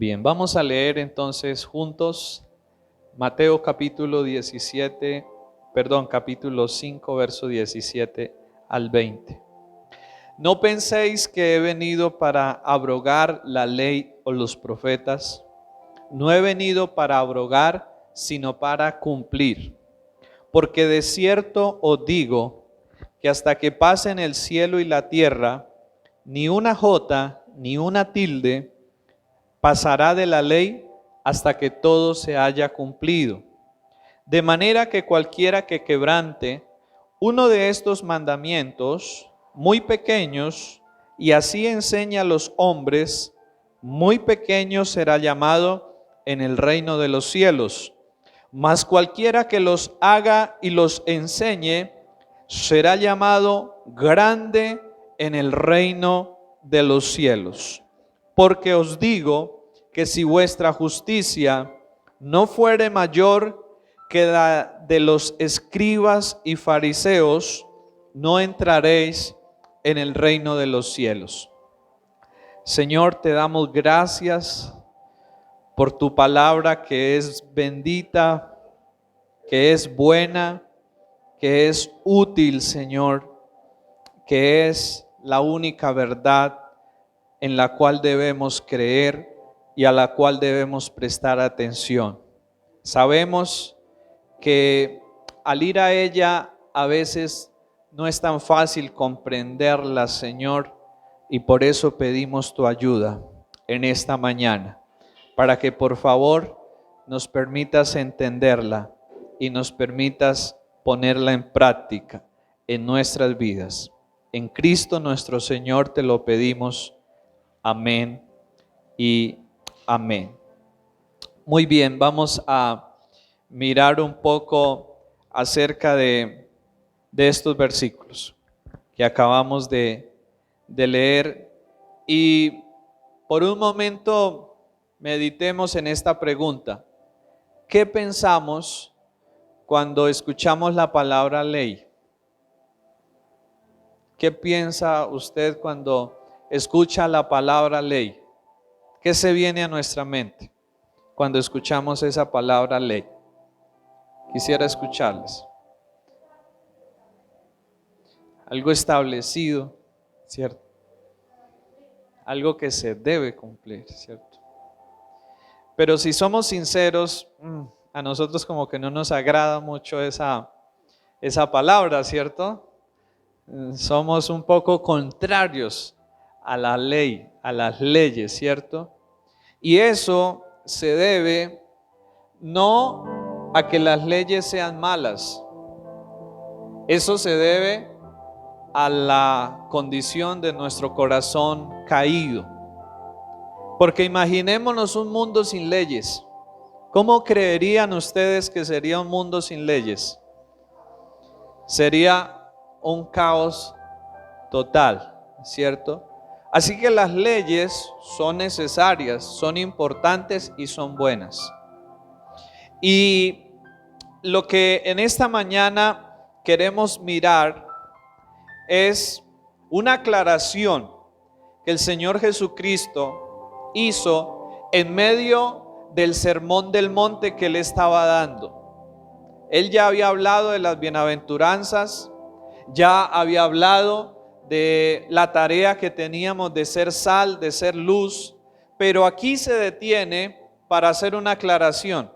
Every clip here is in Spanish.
Bien, vamos a leer entonces juntos Mateo capítulo 5, verso 17 al 20. No penséis que he venido para abrogar la ley o los profetas. No he venido para abrogar, sino para cumplir. Porque de cierto os digo que hasta que pasen el cielo y la tierra, ni una jota ni una tilde pasará de la ley hasta que todo se haya cumplido. De manera que cualquiera que quebrante uno de estos mandamientos muy pequeños y así enseña a los hombres, muy pequeño será llamado en el reino de los cielos. Mas cualquiera que los haga y los enseñe será llamado grande en el reino de los cielos. Porque os digo que si vuestra justicia no fuere mayor que la de los escribas y fariseos, no entraréis en el reino de los cielos. Señor, te damos gracias por tu palabra que es bendita, que es buena, que es útil, Señor, que es la única verdad en la cual debemos creer y a la cual debemos prestar atención. Sabemos que al ir a ella a veces no es tan fácil comprenderla, Señor, y por eso pedimos tu ayuda en esta mañana, para que por favor nos permitas entenderla y nos permitas ponerla en práctica en nuestras vidas. En Cristo nuestro Señor te lo pedimos. Amén y amén. Muy bien, vamos a mirar un poco acerca de estos versículos que acabamos de leer y por un momento meditemos en esta pregunta. ¿Qué pensamos cuando escuchamos la palabra ley? ¿Qué piensa usted cuando escucha la palabra ley? ¿Qué se viene a nuestra mente cuando escuchamos esa palabra ley? Quisiera escucharles. Algo establecido, ¿cierto? Algo que se debe cumplir, ¿cierto? Pero si somos sinceros, a nosotros como que no nos agrada mucho esa palabra, ¿cierto? Somos un poco contrarios a la ley, a las leyes, ¿cierto? Y eso se debe no a que las leyes sean malas. Eso se debe a la condición de nuestro corazón caído. Porque imaginémonos un mundo sin leyes. ¿Cómo creerían ustedes que sería un mundo sin leyes? Sería un caos total, ¿cierto? Así que las leyes son necesarias, son importantes y son buenas. Y lo que en esta mañana queremos mirar es una aclaración que el Señor Jesucristo hizo en medio del sermón del monte que Él estaba dando. Él ya había hablado de las bienaventuranzas, ya había hablado de la tarea que teníamos de ser sal, de ser luz, pero aquí se detiene para hacer una aclaración.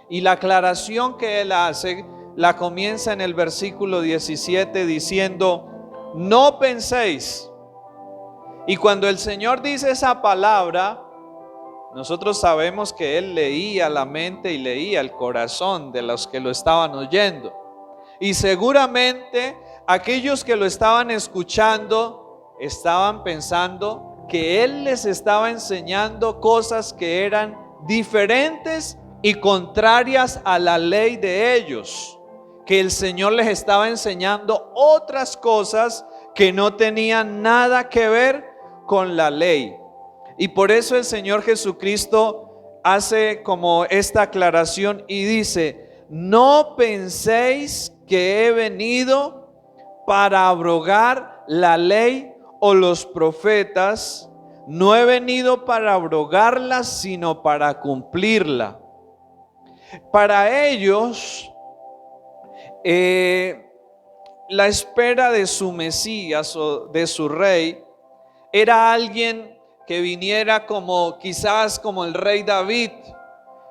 Y la aclaración que Él hace la comienza en el versículo 17 diciendo: no penséis. Y cuando el Señor dice esa palabra, nosotros sabemos que Él leía la mente y leía el corazón de los que lo estaban oyendo. Y seguramente aquellos que lo estaban escuchando estaban pensando que Él les estaba enseñando cosas que eran diferentes y contrarias a la ley de ellos, que el Señor les estaba enseñando otras cosas que no tenían nada que ver con la ley. Y por eso el Señor Jesucristo hace como esta aclaración y dice: no penséis que he venido para abrogar la ley o los profetas. no he venido para abrogarla, sino para cumplirla. Para ellos, la espera de su Mesías o de su rey era alguien que viniera como quizás como el rey David,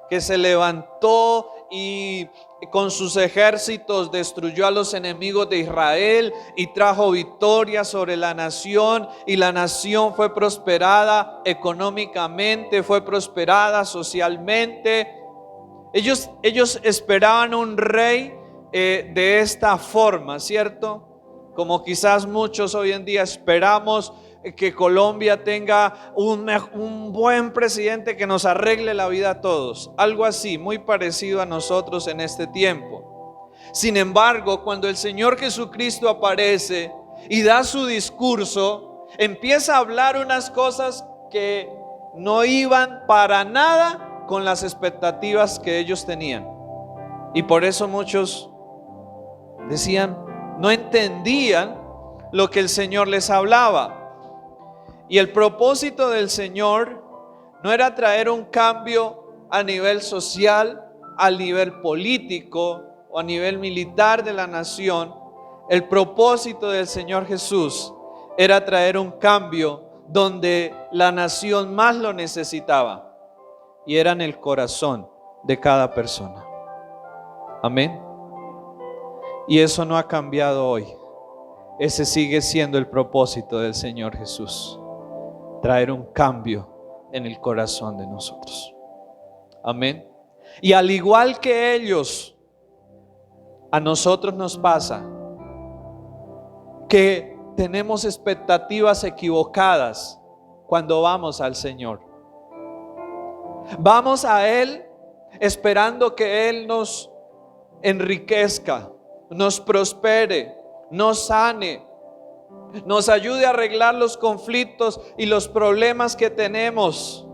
que se levantó y con sus ejércitos destruyó a los enemigos de Israel y trajo victoria sobre la nación, y la nación fue prosperada económicamente, fue prosperada socialmente. Ellos esperaban un rey de esta forma, ¿cierto? Como quizás muchos hoy en día esperamos que Colombia tenga un buen presidente que nos arregle la vida a todos. Algo así, muy parecido a nosotros en este tiempo. Sin embargo, cuando el Señor Jesucristo aparece y da su discurso, empieza a hablar unas cosas que no iban para nada con las expectativas que ellos tenían. Y por eso muchos decían, no entendían lo que el Señor les hablaba. Y el propósito del Señor no era traer un cambio a nivel social, a nivel político o a nivel militar de la nación. El propósito del Señor Jesús era traer un cambio donde la nación más lo necesitaba, y era en el corazón de cada persona. Amén. Y eso no ha cambiado hoy. Ese sigue siendo el propósito del Señor Jesús. Traer un cambio en el corazón de nosotros. Amén. Y al igual que ellos, a nosotros nos pasa que tenemos expectativas equivocadas cuando vamos al Señor. Vamos a Él esperando que Él nos enriquezca, nos prospere, nos sane, nos ayude a arreglar los conflictos y los problemas que tenemos.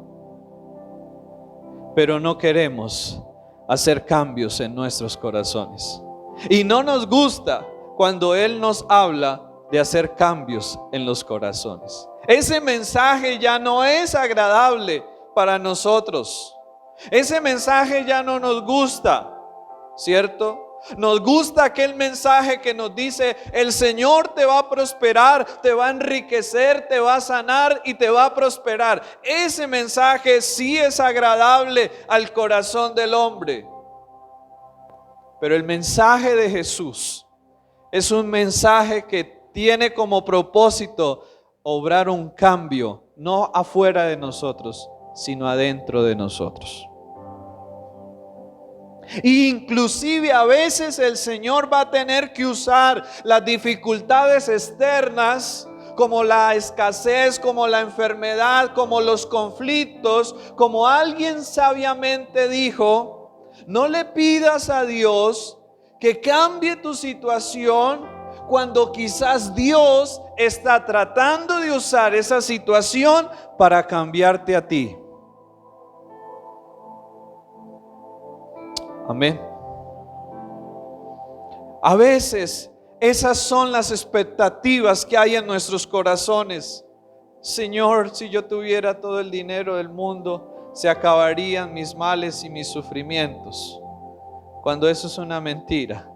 Pero no queremos hacer cambios en nuestros corazones. Y no nos gusta cuando Él nos habla de hacer cambios en los corazones. Ese mensaje ya no es agradable para nosotros. Ese mensaje ya no nos gusta, ¿cierto? Nos gusta aquel mensaje que nos dice: el Señor te va a prosperar, te va a enriquecer, te va a sanar y te va a prosperar. Ese mensaje sí es agradable al corazón del hombre. Pero el mensaje de Jesús es un mensaje que tiene como propósito obrar un cambio, no afuera de nosotros, sino adentro de nosotros. Inclusive a veces el Señor va a tener que usar las dificultades externas, como la escasez, como la enfermedad, como los conflictos. Como alguien sabiamente dijo: no le pidas a Dios que cambie tu situación cuando quizás Dios está tratando de usar esa situación para cambiarte a ti. Amén. A veces esas son las expectativas que hay en nuestros corazones. Señor, si yo tuviera todo el dinero del mundo, se acabarían mis males y mis sufrimientos. Cuando eso es una mentira.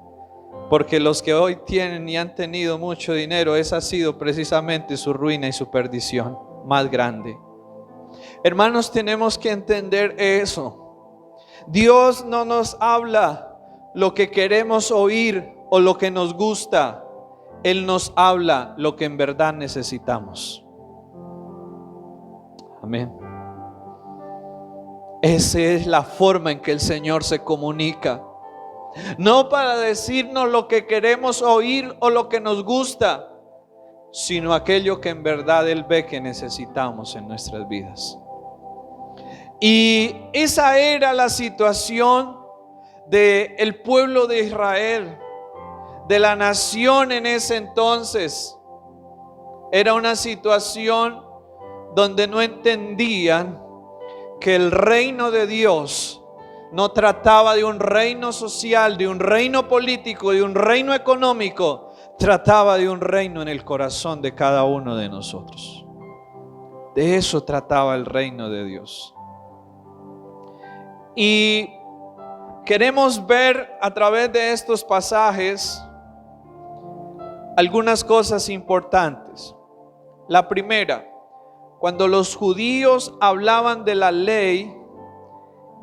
Porque los que hoy tienen y han tenido mucho dinero, esa ha sido precisamente su ruina y su perdición más grande. Hermanos, tenemos que entender eso. Dios no nos habla lo que queremos oír o lo que nos gusta. Él nos habla lo que en verdad necesitamos. Amén. Esa es la forma en que el Señor se comunica. No para decirnos lo que queremos oír o lo que nos gusta, sino aquello que en verdad Él ve que necesitamos en nuestras vidas. Y esa era la situación del pueblo de Israel, de la nación en ese entonces. Era una situación donde no entendían que el reino de Dios no trataba de un reino social, de un reino político, de un reino económico. Trataba de un reino en el corazón de cada uno de nosotros. De eso trataba el reino de Dios. Y queremos ver a través de estos pasajes algunas cosas importantes. La primera, cuando los judíos hablaban de la ley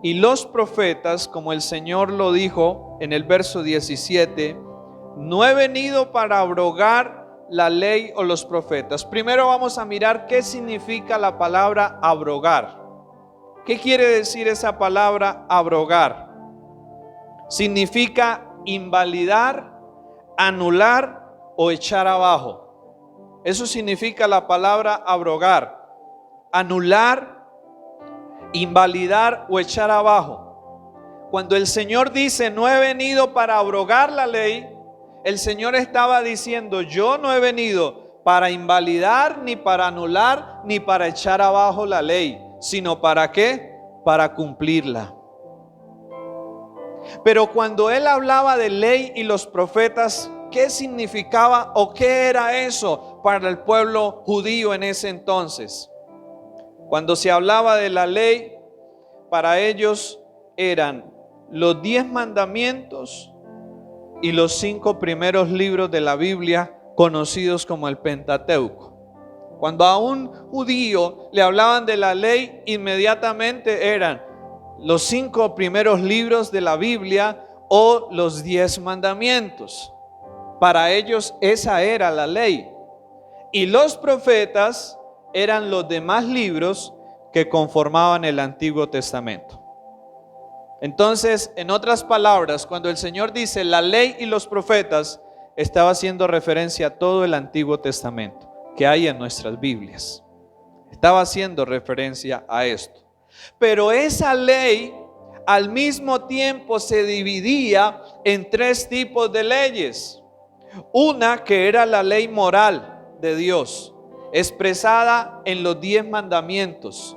y los profetas, como el Señor lo dijo en el verso 17, no he venido para abrogar la ley o los profetas. Primero vamos a mirar qué significa la palabra abrogar. ¿Qué quiere decir esa palabra abrogar? Significa invalidar, anular o echar abajo. Eso significa la palabra abrogar. Anular, invalidar o echar abajo. Cuando el Señor dice no he venido para abrogar la ley, el Señor estaba diciendo yo no he venido para invalidar, ni para anular, ni para echar abajo la ley, sino ¿para qué? Para cumplirla. Pero cuando Él hablaba de ley y los profetas, ¿qué significaba o qué era eso para el pueblo judío en ese entonces? Cuando se hablaba de la ley, para ellos eran los 10 mandamientos y los 5 primeros libros de la Biblia, conocidos como el Pentateuco. Cuando a un judío le hablaban de la ley, inmediatamente eran los 5 primeros libros de la Biblia o los 10 mandamientos. Para ellos esa era la ley. Y los profetas eran los demás libros que conformaban el Antiguo Testamento. Entonces, en otras palabras, cuando el Señor dice la ley y los profetas, estaba haciendo referencia a todo el Antiguo Testamento que hay en nuestras Biblias. Estaba haciendo referencia a esto. Pero esa ley al mismo tiempo se dividía en 3 tipos de leyes. Una que era la ley moral de Dios, expresada en los 10 mandamientos.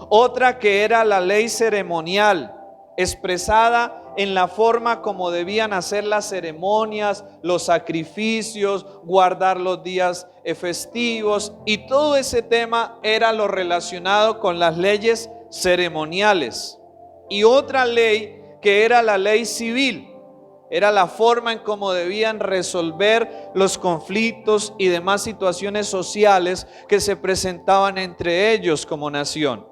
Otra que era la ley ceremonial, expresada en la forma como debían hacer las ceremonias, los sacrificios, guardar los días festivos, y todo ese tema era lo relacionado con las leyes ceremoniales. Y otra ley que era la ley civil, era la forma en cómo debían resolver los conflictos y demás situaciones sociales que se presentaban entre ellos como nación.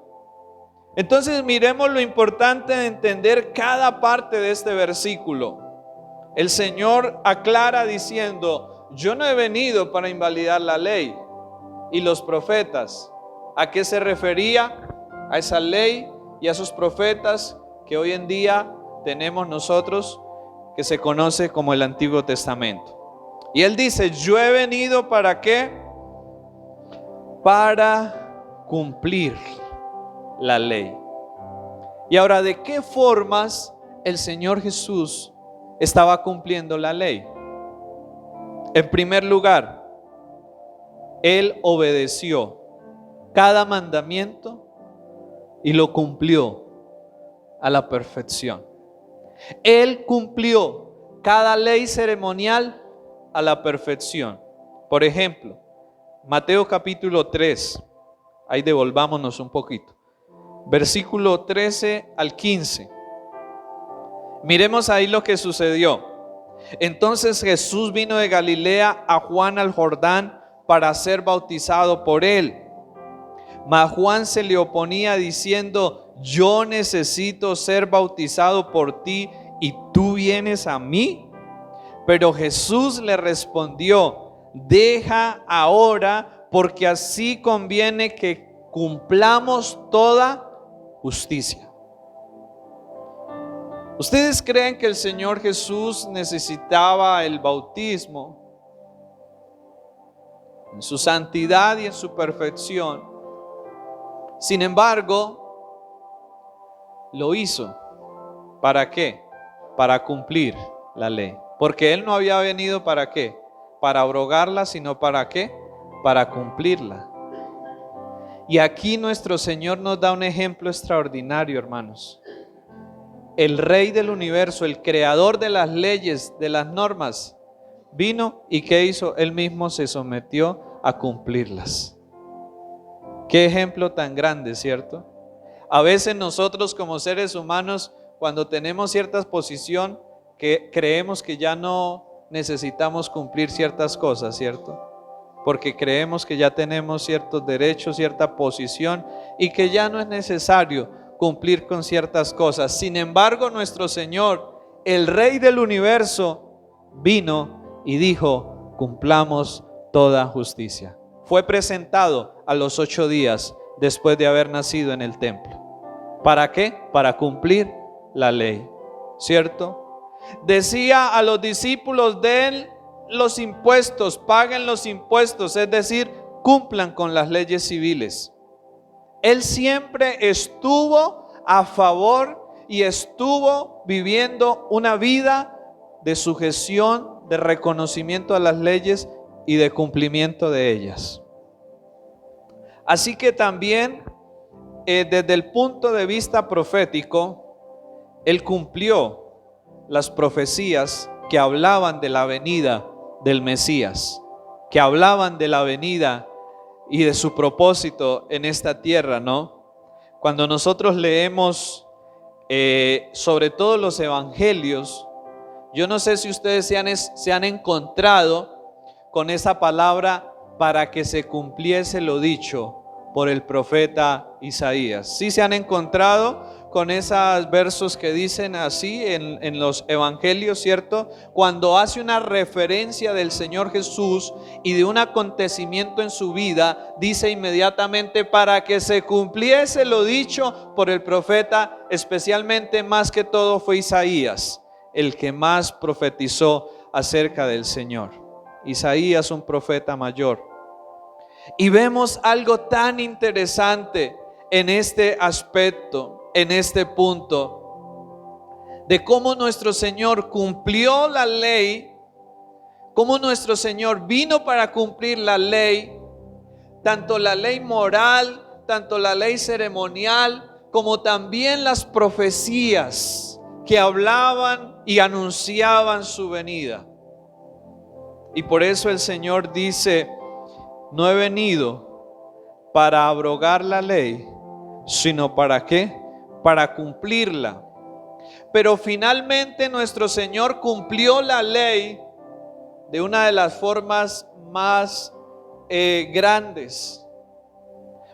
Entonces miremos lo importante de entender cada parte de este versículo. El Señor aclara diciendo, yo no he venido para invalidar la ley y los profetas. ¿A qué se refería? A esa ley y a esos profetas que hoy en día tenemos nosotros, que se conoce como el Antiguo Testamento. Y Él dice, yo he venido ¿para qué? Para cumplir la ley. Y ahora, ¿de qué formas el Señor Jesús estaba cumpliendo la ley? En primer lugar, Él obedeció cada mandamiento y lo cumplió a la perfección. Él cumplió cada ley ceremonial a la perfección. Por ejemplo, Mateo capítulo 3, ahí devolvámonos un poquito. Versículo 13 al 15. Miremos ahí lo que sucedió. Entonces Jesús vino de Galilea a Juan al Jordán para ser bautizado por él. Mas Juan se le oponía diciendo, yo necesito ser bautizado por ti y tú vienes a mí. Pero Jesús le respondió, deja ahora, porque así conviene que cumplamos toda justicia. ¿Ustedes creen que el Señor Jesús necesitaba el bautismo? En su santidad y en su perfección. Sin embargo, lo hizo. ¿Para qué? Para cumplir la ley. Porque Él no había venido ¿para qué? Para abrogarla, sino ¿para qué? Para cumplirla. Y aquí nuestro Señor nos da un ejemplo extraordinario, hermanos. El Rey del universo, el creador de las leyes, de las normas, vino y ¿qué hizo? Él mismo se sometió a cumplirlas. Qué ejemplo tan grande, ¿cierto? A veces nosotros como seres humanos, cuando tenemos cierta posición, que creemos que ya no necesitamos cumplir ciertas cosas, ¿cierto? Porque creemos que ya tenemos ciertos derechos, cierta posición y que ya no es necesario cumplir con ciertas cosas. Sin embargo, nuestro Señor, el Rey del universo, vino y dijo: cumplamos toda justicia. Fue presentado a los 8 días después de haber nacido en el templo. ¿Para qué? Para cumplir la ley, ¿cierto? Decía a los discípulos: den los impuestos, paguen los impuestos, es decir, cumplan con las leyes civiles. Él siempre estuvo a favor y estuvo viviendo una vida de sujeción, de reconocimiento a las leyes y de cumplimiento de ellas. Así que también desde el punto de vista profético, Él cumplió las profecías que hablaban de la venida del Mesías, que hablaban de la venida y de su propósito en esta tierra, ¿no? Cuando nosotros leemos sobre todo los evangelios, yo no sé si ustedes se han encontrado con esa palabra: para que se cumpliese lo dicho por el profeta Isaías. ¿Sí se han encontrado con esos versos que dicen así en los evangelios, cierto? Cuando hace una referencia del Señor Jesús y de un acontecimiento en su vida, dice inmediatamente: para que se cumpliese lo dicho por el profeta. Especialmente, más que todo, fue Isaías el que más profetizó acerca del Señor. Isaías, un profeta mayor. Y vemos algo tan interesante en este aspecto, en este punto, de cómo nuestro Señor cumplió la ley, cómo nuestro Señor vino para cumplir la ley, tanto la ley moral, tanto la ley ceremonial, como también las profecías que hablaban y anunciaban su venida. Y por eso el Señor dice: no he venido para abrogar la ley, sino ¿para qué? Para cumplirla. Pero finalmente nuestro Señor cumplió la ley de una de las formas más grandes.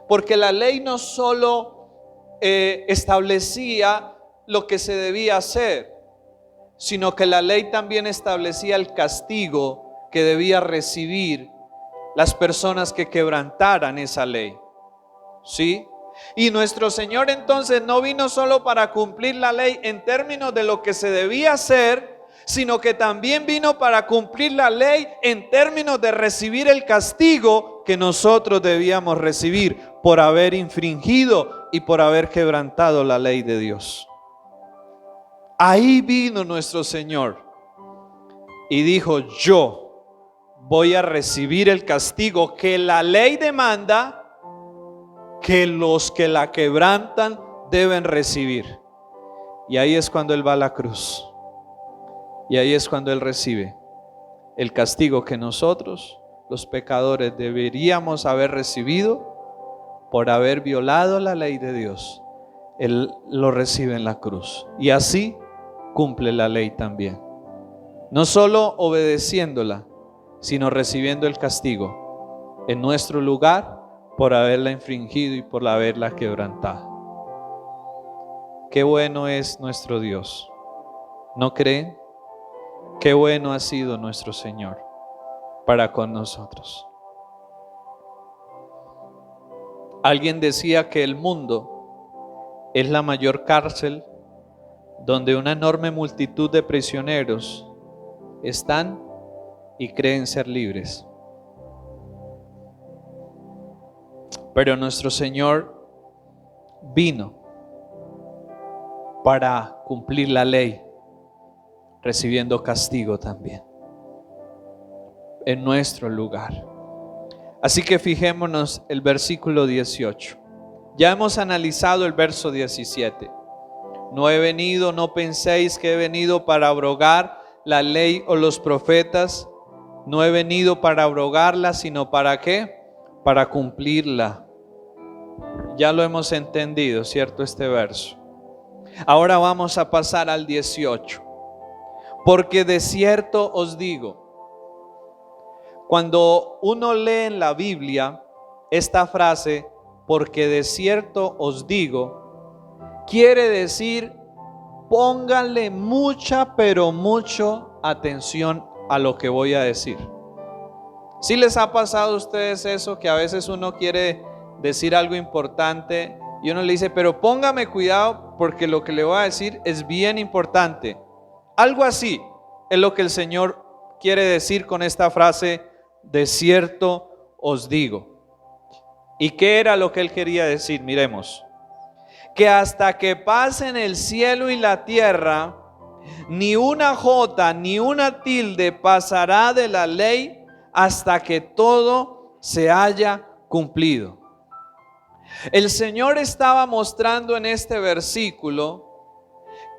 Porque la ley no solo establecía lo que se debía hacer, sino que la ley también establecía el castigo que debía recibir las personas que quebrantaran esa ley. ¿Sí? Y nuestro Señor entonces no vino solo para cumplir la ley en términos de lo que se debía hacer, sino que también vino para cumplir la ley en términos de recibir el castigo que nosotros debíamos recibir por haber infringido y por haber quebrantado la ley de Dios. Ahí vino nuestro Señor y dijo: yo voy a recibir el castigo que la ley demanda, que los que la quebrantan deben recibir. Y ahí es cuando Él va a la cruz. Y ahí es cuando Él recibe el castigo que nosotros, los pecadores, deberíamos haber recibido por haber violado la ley de Dios. Él lo recibe en la cruz. Y así cumple la ley también. No solo obedeciéndola, sino recibiendo el castigo en nuestro lugar por haberla infringido y por haberla quebrantado. Qué bueno es nuestro Dios, ¿no creen? Qué bueno ha sido nuestro Señor para con nosotros. Alguien decía que el mundo es la mayor cárcel donde una enorme multitud de prisioneros están y creen ser libres. Pero nuestro Señor vino para cumplir la ley, recibiendo castigo también en nuestro lugar. Así que fijémonos el versículo 18. Ya hemos analizado el verso 17. No he venido, no penséis que he venido para abrogar la ley o los profetas. No he venido para abrogarla, sino ¿para qué? Para cumplirla. Ya lo hemos entendido, ¿cierto? Este verso. Ahora vamos a pasar al 18. Porque de cierto os digo, cuando uno lee en la Biblia esta frase, porque de cierto os digo, quiere decir, pónganle mucha, pero mucho atención a lo que voy a decir. ¿Sí les ha pasado a ustedes eso? Que a veces uno quiere decir algo importante y uno le dice, pero póngame cuidado porque lo que le voy a decir es bien importante. Algo así es lo que el Señor quiere decir con esta frase, de cierto os digo. ¿Y qué era lo que Él quería decir? Miremos. Que hasta que pasen el cielo y la tierra, ni una jota ni una tilde pasará de la ley hasta que todo se haya cumplido. El Señor estaba mostrando en este versículo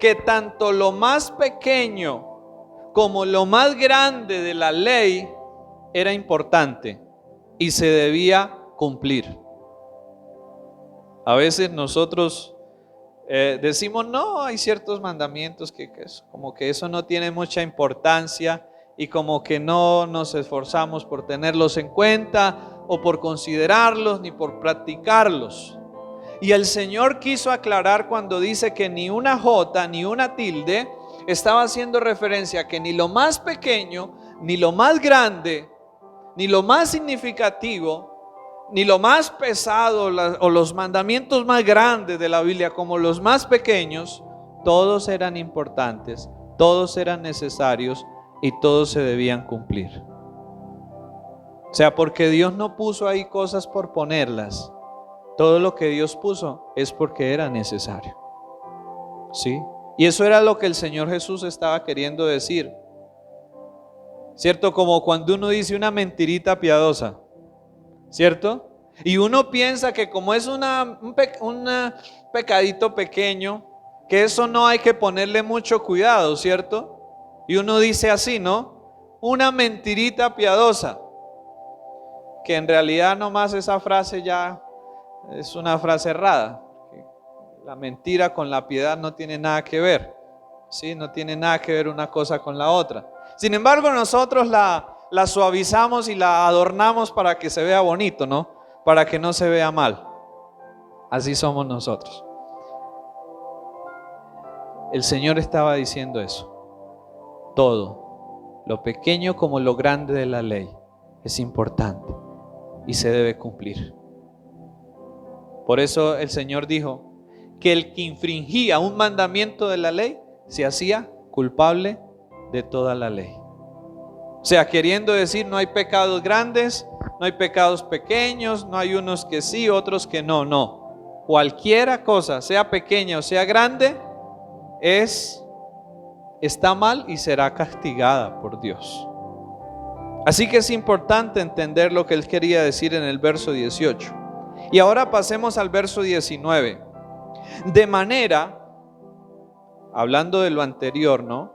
que tanto lo más pequeño como lo más grande de la ley era importante y se debía cumplir. A veces nosotros decimos, no, hay ciertos mandamientos como que eso no tiene mucha importancia y como que no nos esforzamos por tenerlos en cuenta o por considerarlos ni por practicarlos. Y el Señor quiso aclarar cuando dice que ni una jota ni una tilde, estaba haciendo referencia a que ni lo más pequeño, ni lo más grande, ni lo más significativo, ni lo más pesado o los mandamientos más grandes de la Biblia como los más pequeños, todos eran importantes, todos eran necesarios y todos se debían cumplir. O sea, porque Dios no puso ahí cosas por ponerlas. Todo lo que Dios puso es porque era necesario. ¿Sí? Y eso era lo que el Señor Jesús estaba queriendo decir. ¿Cierto? Como cuando uno dice una mentirita piadosa. ¿Cierto? Y uno piensa que como es un pecadito pequeño, que eso no hay que ponerle mucho cuidado, ¿cierto? Y uno dice así, ¿no? Una mentirita piadosa. Que en realidad nomás esa frase ya es una frase errada. La mentira con la piedad no tiene nada que ver, ¿sí? No tiene nada que ver una cosa con la otra. Sin embargo, nosotros la suavizamos y la adornamos para que se vea bonito, ¿no? Para que no se vea mal. Así somos nosotros. El Señor estaba diciendo eso. Todo, lo pequeño como lo grande de la ley, es importante y se debe cumplir. Por eso el Señor dijo que el que infringía un mandamiento de la ley se hacía culpable de toda la ley. O sea, queriendo decir, no hay pecados grandes, no hay pecados pequeños, no hay unos que sí, otros que no, no. Cualquiera cosa, sea pequeña o sea grande, está mal y será castigada por Dios. Así que es importante entender lo que Él quería decir en el verso 18. Y ahora pasemos al verso 19. De manera, hablando de lo anterior, ¿no?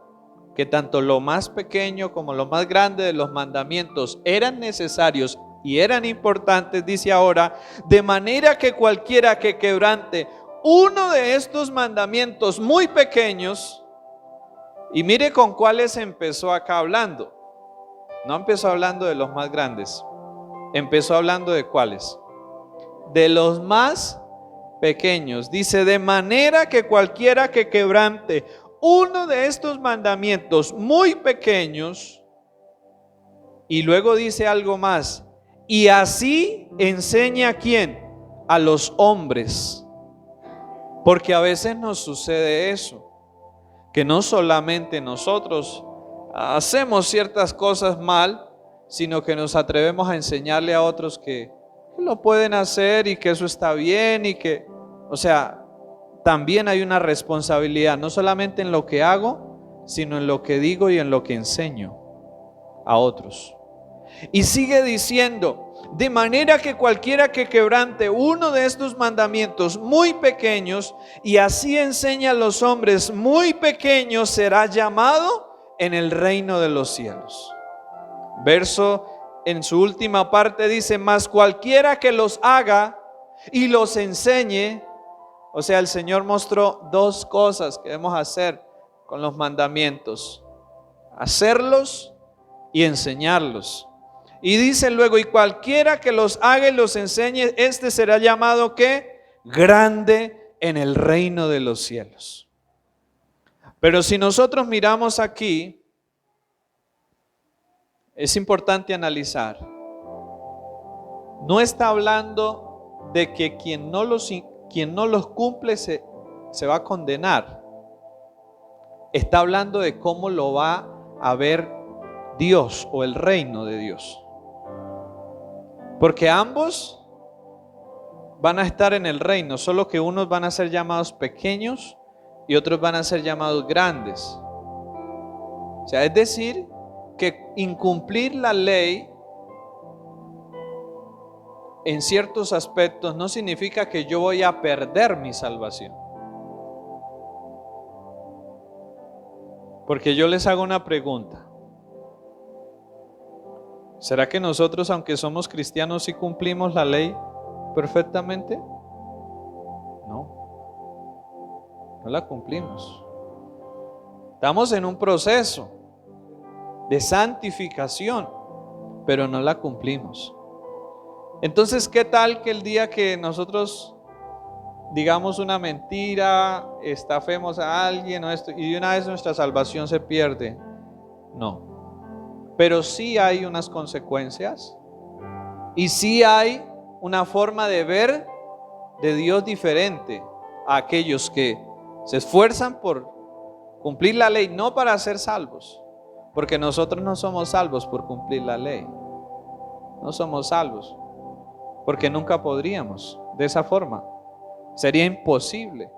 Que tanto lo más pequeño como lo más grande de los mandamientos eran necesarios y eran importantes, dice ahora, de manera que cualquiera que quebrante uno de estos mandamientos muy pequeños, y mire con cuáles empezó acá hablando. No empezó hablando de los más grandes, empezó hablando de cuáles, de los más pequeños. Dice, de manera que cualquiera que quebrante uno de estos mandamientos muy pequeños, y luego dice algo más, y así enseña a quién, a los hombres, porque a veces nos sucede eso, que no solamente nosotros hacemos ciertas cosas mal, sino que nos atrevemos a enseñarle a otros que lo pueden hacer y que eso está bien y que, o sea, también hay una responsabilidad, no solamente en lo que hago, sino en lo que digo y en lo que enseño a otros. Y sigue diciendo, de manera que cualquiera que quebrante uno de estos mandamientos muy pequeños y así enseña a los hombres muy pequeños, será llamado en el reino de los cielos. Verso en su última parte dice, mas cualquiera que los haga y los enseñe. O sea, el Señor mostró dos cosas que debemos hacer con los mandamientos: hacerlos y enseñarlos. Y dice luego, y cualquiera que los haga y los enseñe, este será llamado ¿qué? Grande en el reino de los cielos. Pero si nosotros miramos aquí, es importante analizar. No está hablando de que quien no los cumple se va a condenar. Está hablando de cómo lo va a ver Dios o el reino de Dios. Porque ambos van a estar en el reino, solo que unos van a ser llamados pequeños y otros van a ser llamados grandes. O sea, es decir, que incumplir la ley en ciertos aspectos no significa que yo voy a perder mi salvación. Porque yo les hago una pregunta. ¿Será que nosotros, aunque somos cristianos, sí cumplimos la ley perfectamente? No la cumplimos. Estamos en un proceso de santificación, pero no la cumplimos. Entonces, ¿qué tal que el día que nosotros digamos una mentira, estafemos a alguien o esto, y de una vez nuestra salvación se pierde? No. Pero sí hay unas consecuencias y sí hay una forma de ver de Dios diferente a aquellos que se esfuerzan por cumplir la ley, no para ser salvos, porque nosotros no somos salvos por cumplir la ley. No somos salvos porque nunca podríamos de esa forma. Sería imposible.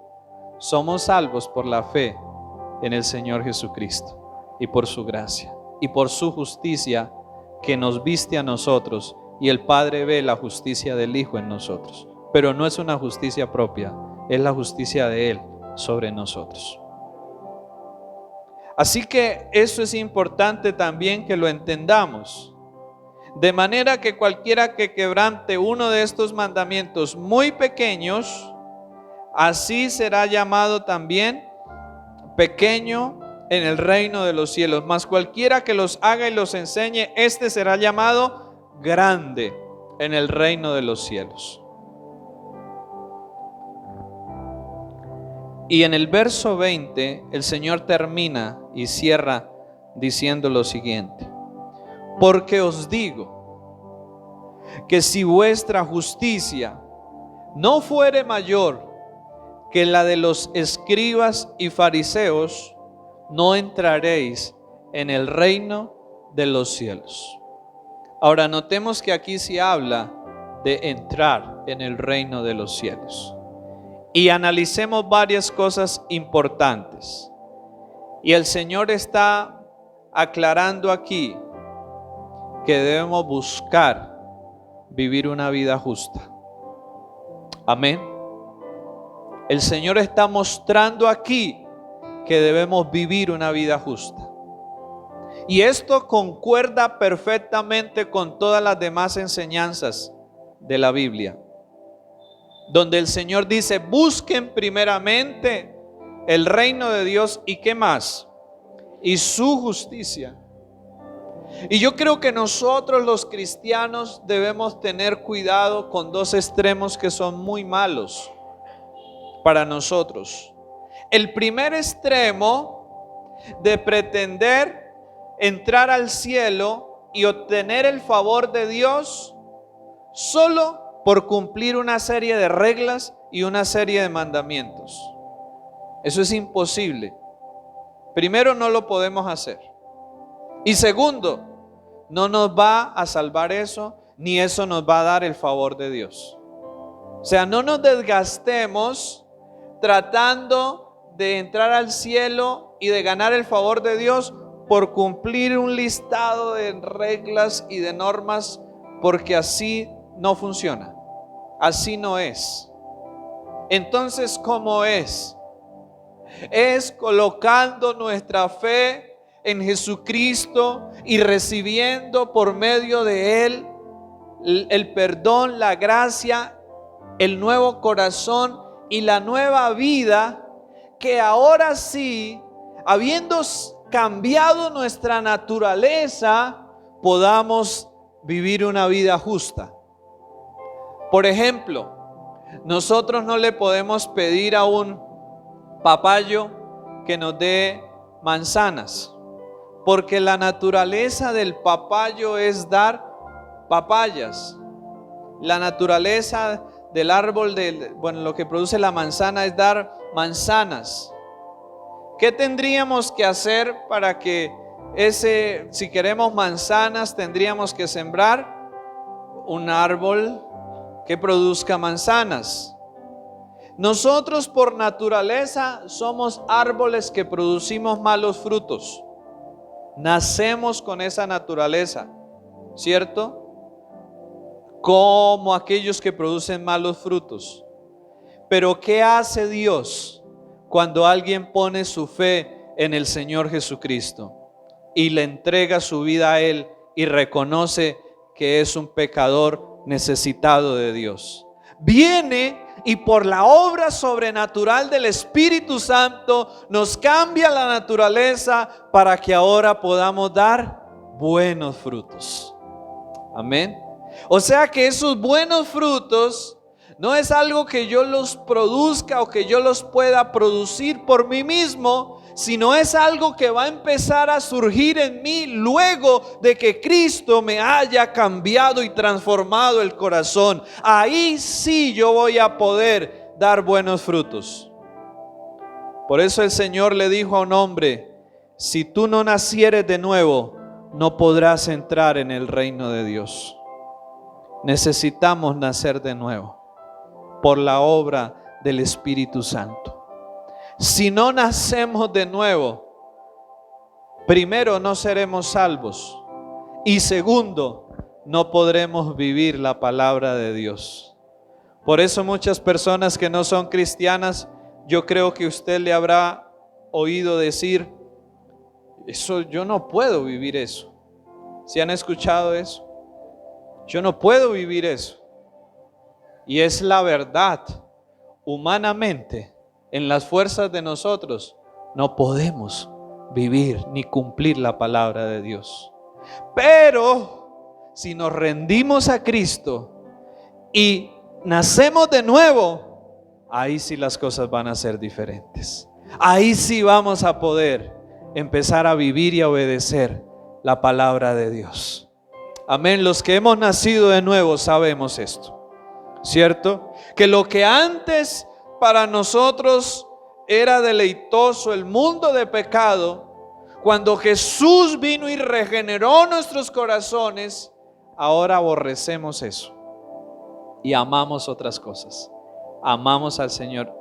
Somos salvos por la fe en el Señor Jesucristo y por su gracia y por su justicia que nos viste a nosotros, y el Padre ve la justicia del Hijo en nosotros. Pero no es una justicia propia, es la justicia de Él sobre nosotros. Así que eso es importante también que lo entendamos. De manera que cualquiera que quebrante uno de estos mandamientos muy pequeños, así será llamado también pequeño en el reino de los cielos. Mas cualquiera que los haga y los enseñe, este será llamado grande en el reino de los cielos. Y en el verso 20, el Señor termina y cierra diciendo lo siguiente: porque os digo que si vuestra justicia no fuere mayor que la de los escribas y fariseos, no entraréis en el reino de los cielos. Ahora notemos que aquí se habla de entrar en el reino de los cielos. Y analicemos varias cosas importantes. Y el Señor está aclarando aquí que debemos buscar vivir una vida justa. Amén. El Señor está mostrando aquí que debemos vivir una vida justa. Y esto concuerda perfectamente con todas las demás enseñanzas de la Biblia, donde el Señor dice: busquen primeramente el reino de Dios y ¿qué más? Y su justicia. Y yo creo que nosotros los cristianos debemos tener cuidado con dos extremos que son muy malos para nosotros. El primer extremo de pretender entrar al cielo y obtener el favor de Dios solo por cumplir una serie de reglas y una serie de mandamientos. Eso es imposible. Primero, no lo podemos hacer. Y segundo, no nos va a salvar eso, ni eso nos va a dar el favor de Dios. O sea, no nos desgastemos tratando de entrar al cielo y de ganar el favor de Dios por cumplir un listado de reglas y de normas, porque así no funciona, así no es. Entonces, ¿cómo es? Es colocando nuestra fe en Jesucristo y recibiendo por medio de Él el perdón, la gracia el nuevo corazón y la nueva vida, que ahora sí, habiendo cambiado nuestra naturaleza, podamos vivir una vida justa. Por ejemplo, nosotros no le podemos pedir a un papayo que nos dé manzanas, porque la naturaleza del papayo es dar papayas. La naturaleza del árbol, lo que produce la manzana es dar manzanas. ¿Qué tendríamos que hacer para que si queremos manzanas, tendríamos que sembrar un árbol que produzca manzanas? Nosotros por naturaleza somos árboles que producimos malos frutos. Nacemos con esa naturaleza, ¿cierto? Como aquellos que producen malos frutos. Pero ¿qué hace Dios cuando alguien pone su fe en el Señor Jesucristo y le entrega su vida a Él y reconoce que es un pecador necesitado de Dios? Viene y por la obra sobrenatural del Espíritu Santo nos cambia la naturaleza para que ahora podamos dar buenos frutos. Amén. O sea que esos buenos frutos no es algo que yo los produzca o que yo los pueda producir por mí mismo, sino es algo que va a empezar a surgir en mí luego de que Cristo me haya cambiado y transformado el corazón. Ahí sí yo voy a poder dar buenos frutos. Por eso el Señor le dijo a un hombre: si tú no nacieres de nuevo, no podrás entrar en el reino de Dios. Necesitamos nacer de nuevo por la obra del Espíritu Santo. Si no nacemos de nuevo, primero no seremos salvos y segundo, no podremos vivir la palabra de Dios. Por eso muchas personas que no son cristianas, yo creo que usted le habrá oído decir: eso, yo no puedo vivir eso. ¿Sí han escuchado eso? Yo no puedo vivir eso. Y es la verdad. Humanamente, en las fuerzas de nosotros, no podemos vivir ni cumplir la palabra de Dios. Pero si nos rendimos a Cristo y nacemos de nuevo, ahí sí las cosas van a ser diferentes. Ahí sí vamos a poder empezar a vivir y a obedecer la palabra de Dios. Amén. Los que hemos nacido de nuevo sabemos esto, ¿cierto? Que lo que antes para nosotros era deleitoso, el mundo de pecado, cuando Jesús vino y regeneró nuestros corazones, ahora aborrecemos eso y amamos otras cosas. Amamos al Señor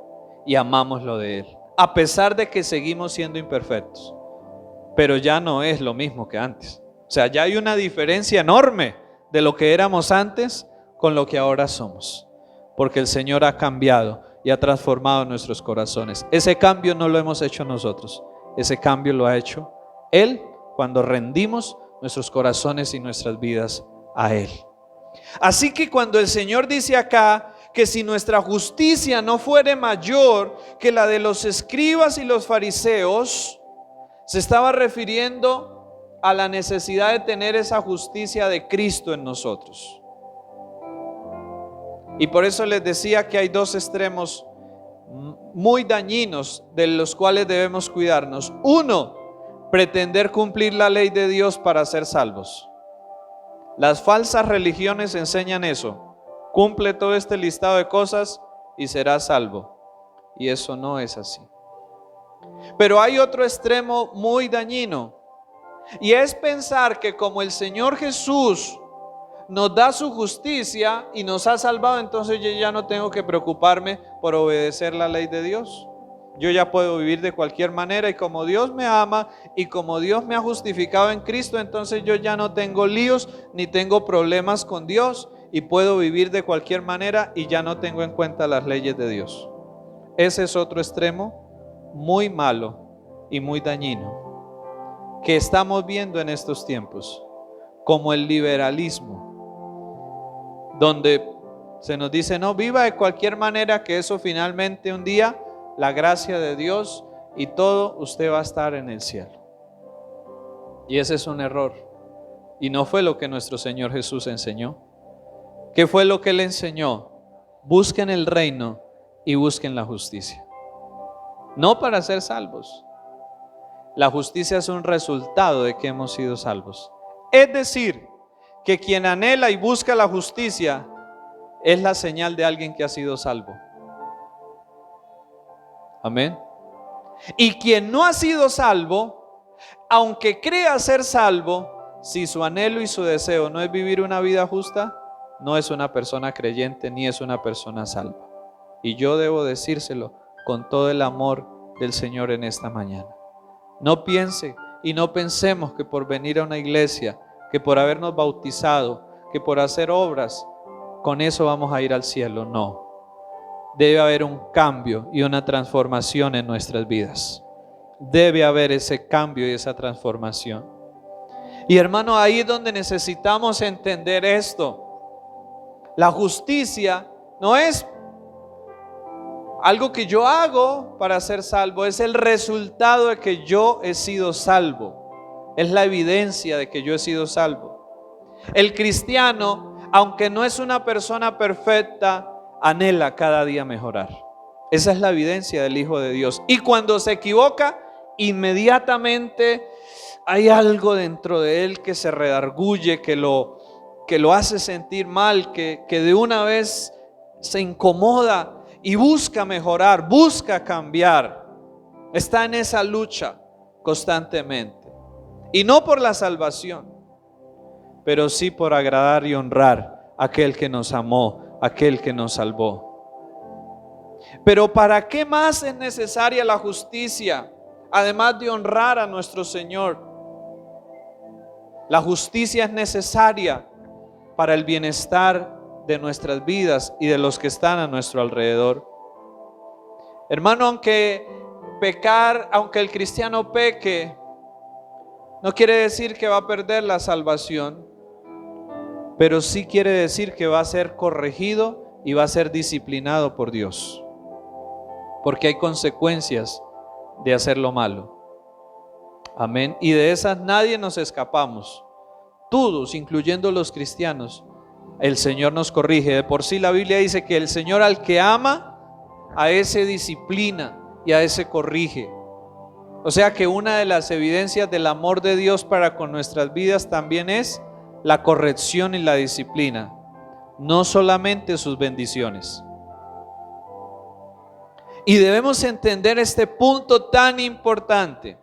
y amamos lo de Él, a pesar de que seguimos siendo imperfectos, pero ya no es lo mismo que antes. O sea, ya hay una diferencia enorme de lo que éramos antes con lo que ahora somos, porque el Señor ha cambiado y ha transformado nuestros corazones. Ese cambio no lo hemos hecho nosotros, ese cambio lo ha hecho Él cuando rendimos nuestros corazones y nuestras vidas a Él. Así que cuando el Señor dice acá que si nuestra justicia no fuere mayor que la de los escribas y los fariseos, se estaba refiriendo a la necesidad de tener esa justicia de Cristo en nosotros. Y por eso les decía que hay dos extremos muy dañinos de los cuales debemos cuidarnos. Uno, pretender cumplir la ley de Dios para ser salvos. Las falsas religiones enseñan eso: cumple todo este listado de cosas y serás salvo. Y eso no es así. Pero hay otro extremo muy dañino, y es pensar que como el Señor Jesús nos da su justicia y nos ha salvado, entonces yo ya no tengo que preocuparme por obedecer la ley de Dios. Yo ya puedo vivir de cualquier manera, y como Dios me ama y como Dios me ha justificado en Cristo, entonces yo ya no tengo líos ni tengo problemas con Dios y puedo vivir de cualquier manera y ya no tengo en cuenta las leyes de Dios. Ese es otro extremo muy malo y muy dañino que estamos viendo en estos tiempos, como el liberalismo, donde Se nos dice, no, viva de cualquier manera, que eso finalmente un día, la gracia de Dios y todo, usted va a estar en el cielo. Y ese es un error. Y no fue lo que nuestro Señor Jesús enseñó. ¿Qué fue lo que Él enseñó? Busquen el reino y busquen la justicia. No para ser salvos. La justicia es un resultado de que hemos sido salvos. Es decir, que quien anhela y busca la justicia es la señal de alguien que ha sido salvo. Amén. Y quien no ha sido salvo, aunque crea ser salvo, si su anhelo y su deseo no es vivir una vida justa, no es una persona creyente ni es una persona salva. Y yo debo decírselo con todo el amor del Señor en esta mañana. No piense y no pensemos que por venir a una iglesia, que por habernos bautizado, que por hacer obras, con eso vamos a ir al cielo. No. Debe haber un cambio y una transformación en nuestras vidas. Debe haber ese cambio y esa transformación. Y hermano, ahí es donde necesitamos entender esto. La justicia no es algo que yo hago para ser salvo, es el resultado de que yo he sido salvo. Es la evidencia de que yo he sido salvo. El cristiano, aunque no es una persona perfecta, anhela cada día mejorar. Esa es la evidencia del Hijo de Dios. Y cuando se equivoca, inmediatamente hay algo dentro de él que se redarguye, que lo hace sentir mal, que de una vez se incomoda y busca mejorar, busca cambiar. Está en esa lucha constantemente. Y no por la salvación, pero sí por agradar y honrar a aquel que nos amó, aquel que nos salvó. Pero ¿para qué más es necesaria la justicia? Además de honrar a nuestro Señor. La justicia es necesaria para el bienestar de nuestras vidas y de los que están a nuestro alrededor. Hermano, aunque el cristiano peque, no quiere decir que va a perder la salvación, pero sí quiere decir que va a ser corregido y va a ser disciplinado por Dios, porque hay consecuencias de hacer lo malo. Amén. Y de esas nadie nos escapamos. Todos, incluyendo los cristianos, el Señor nos corrige. De por sí la Biblia dice que el Señor al que ama, a ese disciplina y a ese corrige. O sea que una de las evidencias del amor de Dios para con nuestras vidas también es la corrección y la disciplina, no solamente sus bendiciones. Y debemos entender este punto tan importante.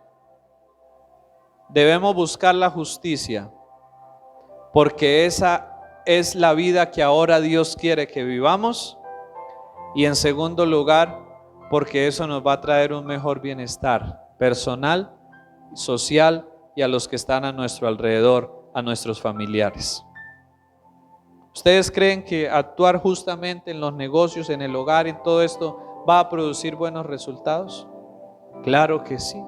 Debemos buscar la justicia, porque esa es la vida que ahora Dios quiere que vivamos. Y en segundo lugar, porque eso nos va a traer un mejor bienestar personal, social y a los que están a nuestro alrededor, a nuestros familiares. ¿Ustedes creen que actuar justamente en los negocios, en el hogar, en todo esto va a producir buenos resultados? Claro que sí.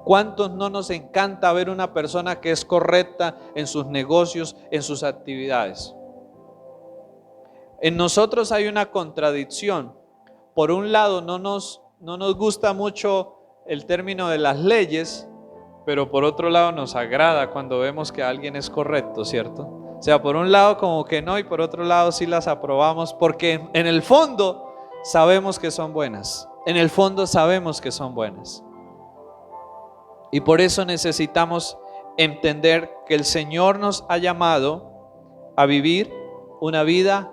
¿Cuántos no nos encanta ver una persona que es correcta en sus negocios, en sus actividades? En nosotros hay una contradicción. Por un lado no nos gusta mucho el término de las leyes, pero por otro lado nos agrada cuando vemos que alguien es correcto, ¿cierto? O sea, por un lado como que no, y por otro lado sí las aprobamos, porque en el fondo sabemos que son buenas. En el fondo sabemos que son buenas. Y por eso necesitamos entender que el Señor nos ha llamado a vivir una vida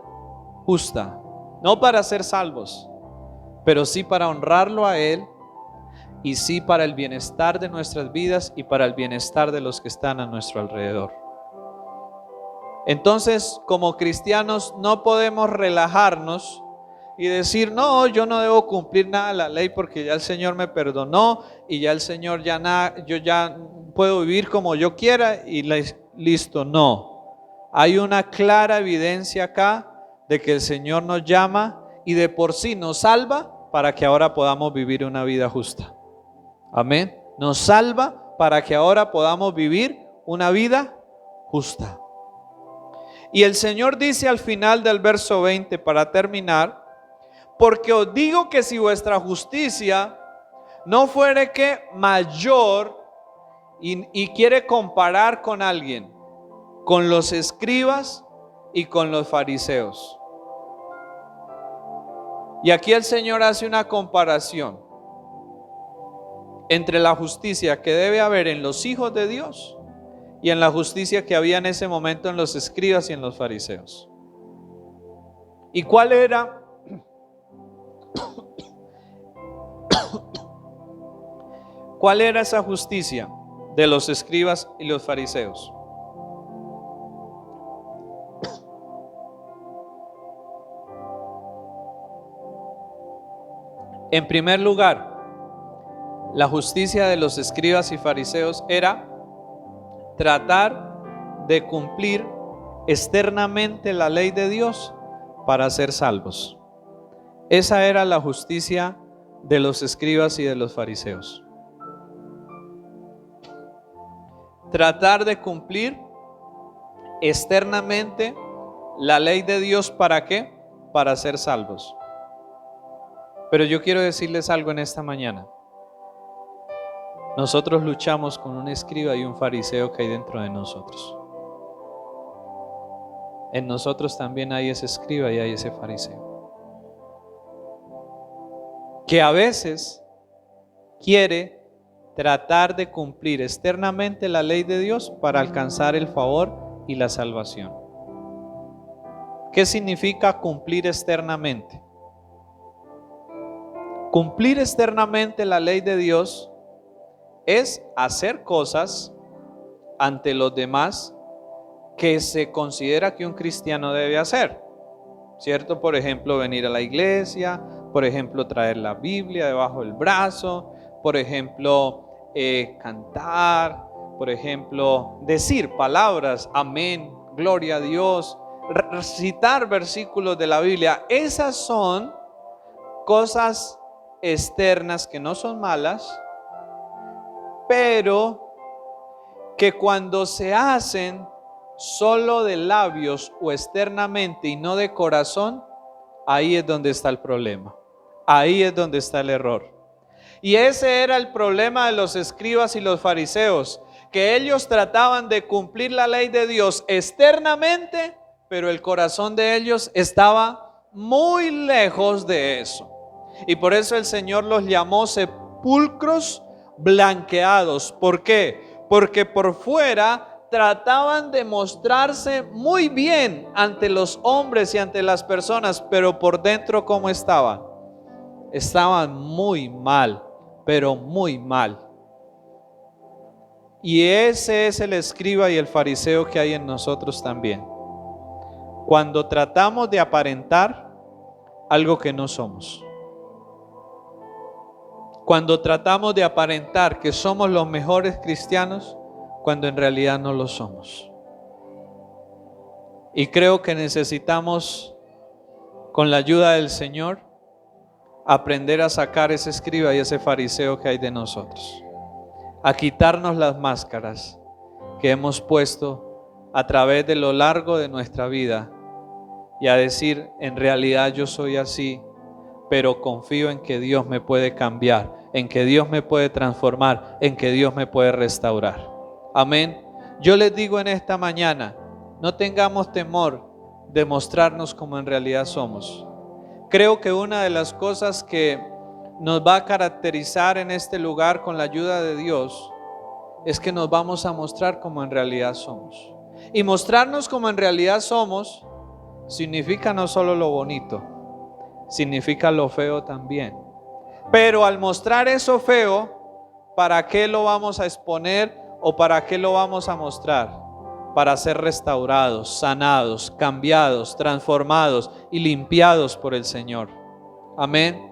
justa, no para ser salvos, pero sí para honrarlo a Él, y sí para el bienestar de nuestras vidas y para el bienestar de los que están a nuestro alrededor. Entonces, como cristianos no podemos relajarnos y decir, no, yo no debo cumplir nada de la ley porque ya el Señor me perdonó y ya el Señor yo ya puedo vivir como yo quiera y listo. No, hay una clara evidencia acá de que el Señor nos llama y de por sí nos salva para que ahora podamos vivir una vida justa. Amén. Nos salva para que ahora podamos vivir una vida justa. Y el Señor dice al final del verso 20 para terminar: porque os digo que si vuestra justicia no fuere que mayor, y quiere comparar con alguien, con los escribas y con los fariseos. Y aquí el Señor hace una comparación entre la justicia que debe haber en los hijos de Dios y en la justicia que había en ese momento en los escribas y en los fariseos. ¿Y cuál era? ¿Cuál era esa justicia de los escribas y los fariseos? En primer lugar, la justicia de los escribas y fariseos era tratar de cumplir externamente la ley de Dios para ser salvos. Esa era la justicia de los escribas y de los fariseos. Tratar de cumplir externamente la ley de Dios, ¿para qué? Para ser salvos. Pero yo quiero decirles algo en esta mañana. Nosotros luchamos con un escriba y un fariseo que hay dentro de nosotros. En nosotros también hay ese escriba y hay ese fariseo, que a veces quiere tratar de cumplir externamente la ley de Dios para alcanzar el favor y la salvación. ¿Qué significa cumplir externamente? Cumplir externamente la ley de Dios es hacer cosas ante los demás que se considera que un cristiano debe hacer, ¿cierto? Por ejemplo, venir a la iglesia, por ejemplo, traer la Biblia debajo del brazo, por ejemplo, cantar, por ejemplo, decir palabras, amén, gloria a Dios, recitar versículos de la Biblia. Esas son cosas externas que no son malas, pero que cuando se hacen solo de labios o externamente y no de corazón, ahí es donde está el problema, ahí es donde está el error. Y ese era el problema de los escribas y los fariseos, que ellos trataban de cumplir la ley de Dios externamente, pero el corazón de ellos estaba muy lejos de eso. Y por eso el Señor los llamó sepulcros blanqueados. ¿Por qué? Porque por fuera trataban de mostrarse muy bien ante los hombres y ante las personas, pero por dentro, ¿cómo estaban? Estaban muy mal, pero muy mal. Y ese es el escriba y el fariseo que hay en nosotros también. Cuando tratamos de aparentar algo que no somos. Cuando tratamos de aparentar que somos los mejores cristianos, cuando en realidad no lo somos. Y creo que necesitamos, con la ayuda del Señor, aprender a sacar ese escriba y ese fariseo que hay de nosotros, a quitarnos las máscaras que hemos puesto a través de lo largo de nuestra vida y a decir, en realidad yo soy así, pero confío en que Dios me puede cambiar, en que Dios me puede transformar, en que Dios me puede restaurar. Amén. Yo les digo en esta mañana, no tengamos temor de mostrarnos como en realidad somos. Creo que una de las cosas que nos va a caracterizar en este lugar con la ayuda de Dios es que nos vamos a mostrar como en realidad somos. Y mostrarnos como en realidad somos significa no solo lo bonito, significa lo feo también. Pero al mostrar eso feo, ¿para qué lo vamos a exponer o para qué lo vamos a mostrar? Para ser restaurados, sanados, cambiados, transformados y limpiados por el Señor. Amén.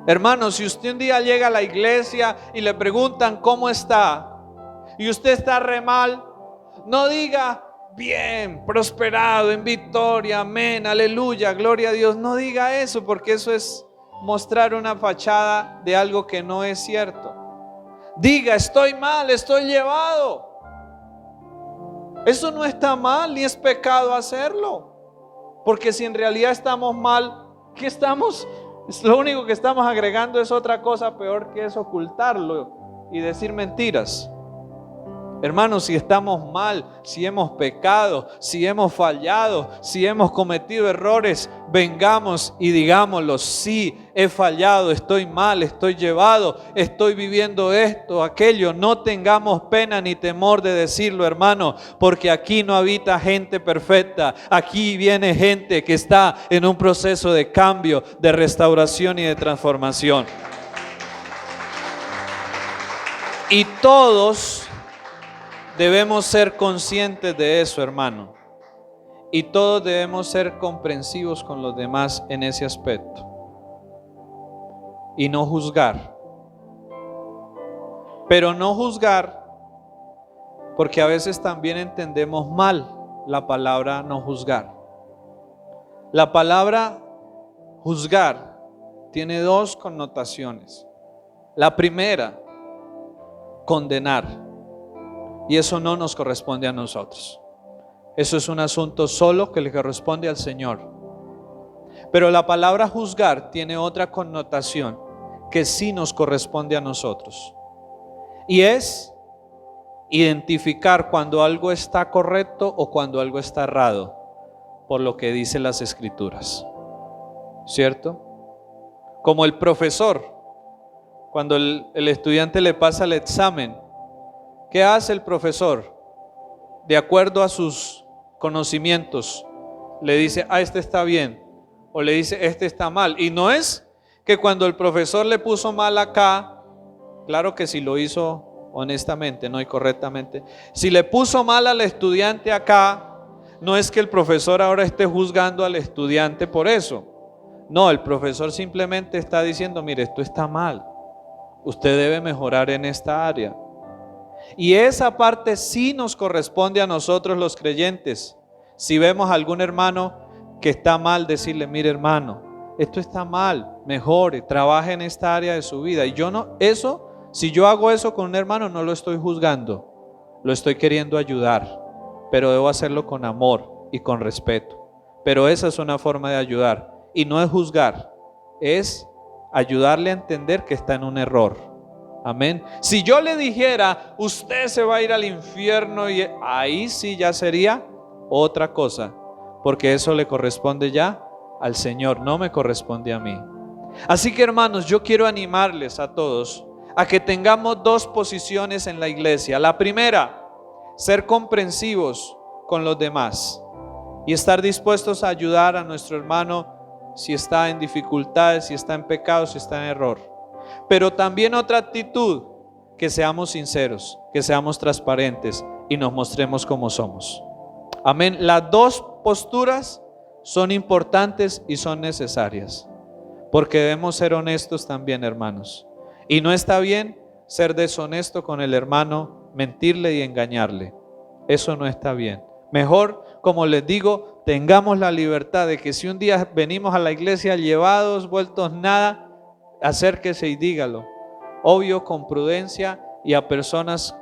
Hermanos, si usted un día llega a la iglesia y le preguntan cómo está y usted está re mal, no diga bien, prosperado, en victoria, amén, aleluya, gloria a Dios. No diga eso, porque eso es mostrar una fachada de algo que no es cierto. Diga, estoy mal, estoy llevado. Eso no está mal, ni es pecado hacerlo. Porque si en realidad estamos mal, ¿qué estamos? Lo único que estamos agregando es otra cosa peor que es ocultarlo y decir mentiras. Hermanos, si estamos mal, si hemos pecado, si hemos fallado, si hemos cometido errores, vengamos y digámoslo: sí, he fallado, estoy mal, estoy llevado, estoy viviendo esto, aquello. No tengamos pena ni temor de decirlo, hermano, porque aquí no habita gente perfecta. Aquí viene gente que está en un proceso de cambio, de restauración y de transformación. Y todos debemos ser conscientes de eso, hermano. Y todos debemos ser comprensivos con los demás en ese aspecto. Y no juzgar. Pero no juzgar, porque a veces también entendemos mal la palabra no juzgar. La palabra juzgar tiene dos connotaciones. La primera, condenar. Y eso no nos corresponde a nosotros. Eso es un asunto solo que le corresponde al Señor. Pero la palabra juzgar tiene otra connotación que sí nos corresponde a nosotros. Y es identificar cuando algo está correcto o cuando algo está errado, por lo que dicen las Escrituras. ¿Cierto? Como el profesor, cuando el estudiante le pasa el examen, ¿qué hace el profesor? De acuerdo a sus conocimientos, le dice: este está bien, o le dice: este está mal. Y no es que cuando el profesor le puso mal acá, claro que si lo hizo honestamente, no y correctamente, si le puso mal al estudiante acá, no es que el profesor ahora esté juzgando al estudiante por eso. No, el profesor simplemente está diciendo: mire, esto está mal, usted debe mejorar en esta área. Y esa parte sí nos corresponde a nosotros los creyentes. Si vemos a algún hermano que está mal, decirle: mire, hermano, esto está mal, mejore, trabaje en esta área de su vida. Y yo no, si yo hago eso con un hermano, no lo estoy juzgando, lo estoy queriendo ayudar, pero debo hacerlo con amor y con respeto. Pero esa es una forma de ayudar, y no es juzgar, es ayudarle a entender que está en un error. Amén. Si yo le dijera: usted se va a ir al infierno, y ahí sí ya sería otra cosa, porque eso le corresponde ya al Señor, no me corresponde a mí. Así que, hermanos, yo quiero animarles a todos a que tengamos dos posiciones en la iglesia. La primera, ser comprensivos con los demás y estar dispuestos a ayudar a nuestro hermano si está en dificultades, si está en pecado, si está en error. Pero también otra actitud, que seamos sinceros, que seamos transparentes y nos mostremos como somos. Amén. Las dos posturas son importantes y son necesarias, porque debemos ser honestos también, hermanos. Y no está bien ser deshonesto con el hermano, mentirle y engañarle. Eso no está bien. Mejor, como les digo, tengamos la libertad de que si un día venimos a la iglesia llevados, vueltos nada, acérquese y dígalo. Obvio, con prudencia, y a personas